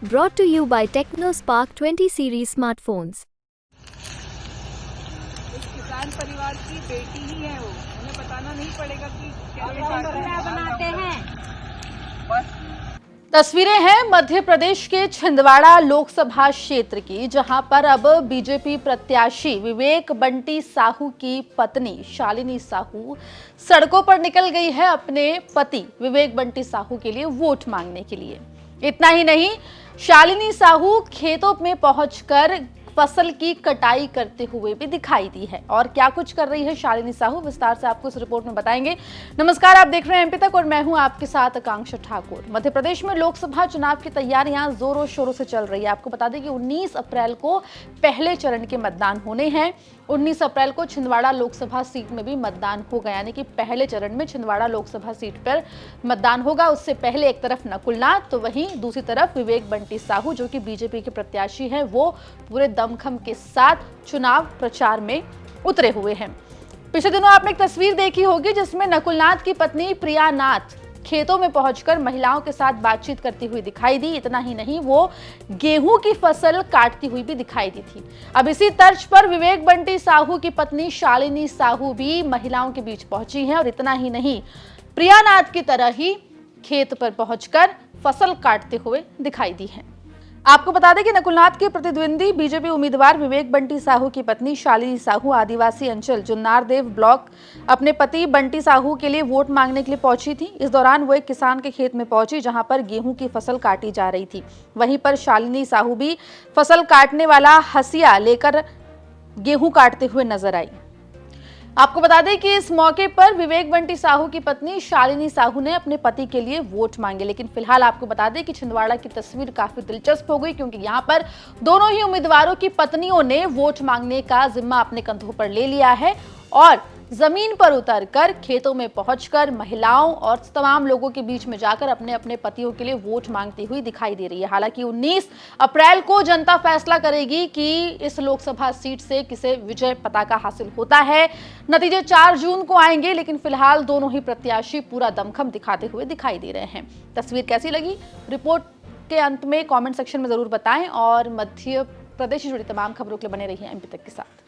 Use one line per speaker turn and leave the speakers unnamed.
Brought to you by TechnoSpark 20 series smartphones.
इस किसान परिवार की बेटी ही है वो, उन्हें बताना नहीं पड़ेगा कि क्या बनाते हैं।
तस्वीरें हैं मध्य प्रदेश के छिंदवाड़ा लोकसभा क्षेत्र की, जहां पर अब बीजेपी प्रत्याशी विवेक बंटी साहू की पत्नी शालिनी साहू सड़कों पर निकल गई है अपने पति विवेक बंटी साहू के लिए वोट मांगने के लिए। इतना ही नहीं, शालिनी साहू खेतों में पहुंचकर फसल की कटाई करते हुए भी दिखाई दी है। और क्या कुछ कर रही है शालिनी साहू, विस्तार से आपको इस रिपोर्ट में बताएंगे। नमस्कार, आप देख रहे हैं एमपी तक और मैं हूं आपके साथ आकांक्षा ठाकुर। मध्य प्रदेश में लोकसभा चुनाव की तैयारियां जोरों शोरों से चल रही है। आपको बता दें कि 19 अप्रैल को पहले चरण के मतदान होने हैं। 19 अप्रैल को छिंदवाड़ा लोकसभा सीट में भी मतदान होगा, यानी कि पहले चरण में छिंदवाड़ा लोकसभा सीट पर मतदान होगा। उससे पहले एक तरफ नकुलनाथ तो वहीं दूसरी तरफ विवेक बंटी साहू, जो कि बीजेपी के प्रत्याशी हैं, वो पूरे दमखम के साथ चुनाव प्रचार में उतरे हुए हैं। पिछले दिनों आपने एक तस्वीर देखी होगी जिसमें नकुलनाथ की पत्नी प्रिया नाथ खेतों में पहुंचकर महिलाओं के साथ बातचीत करती हुई दिखाई दी। इतना ही नहीं, वो गेहूं की फसल काटती हुई भी दिखाई दी थी। अब इसी तर्ज पर विवेक बंटी साहू की पत्नी शालिनी साहू भी महिलाओं के बीच पहुंची हैं और इतना ही नहीं, प्रिया नाथ की तरह ही खेत पर पहुंचकर फसल काटते हुए दिखाई दी है। आपको बता दें कि नकुलनाथ के प्रतिद्वंदी बीजेपी उम्मीदवार विवेक बंटी साहू की पत्नी शालिनी साहू आदिवासी अंचल जुन्नारदेव ब्लॉक अपने पति बंटी साहू के लिए वोट मांगने के लिए पहुंची थी। इस दौरान वो एक किसान के खेत में पहुंची, जहां पर गेहूं की फसल काटी जा रही थी। वहीं पर शालिनी साहू भी फसल काटने वाला हसिया लेकर गेहूं काटते हुए नजर आई। आपको बता दें कि इस मौके पर विवेक बंटी साहू की पत्नी शालिनी साहू ने अपने पति के लिए वोट मांगे। लेकिन फिलहाल आपको बता दें कि छिंदवाड़ा की तस्वीर काफी दिलचस्प हो गई, क्योंकि यहां पर दोनों ही उम्मीदवारों की पत्नियों ने वोट मांगने का जिम्मा अपने कंधों पर ले लिया है और जमीन पर उतरकर खेतों में पहुंचकर महिलाओं और तमाम लोगों के बीच में जाकर अपने अपने पतियों के लिए वोट मांगती हुई दिखाई दे रही है। हालांकि 19 अप्रैल को जनता फैसला करेगी कि इस लोकसभा सीट से किसे विजय पताका हासिल होता है। नतीजे 4 जून को आएंगे, लेकिन फिलहाल दोनों ही प्रत्याशी पूरा दमखम दिखाते हुए दिखाई दे रहे हैं। तस्वीर कैसी लगी, रिपोर्ट के अंत में कॉमेंट सेक्शन में जरूर बताएं और मध्य प्रदेश से जुड़ी तमाम खबरों के लिए बने रहिए एमपी तक के साथ।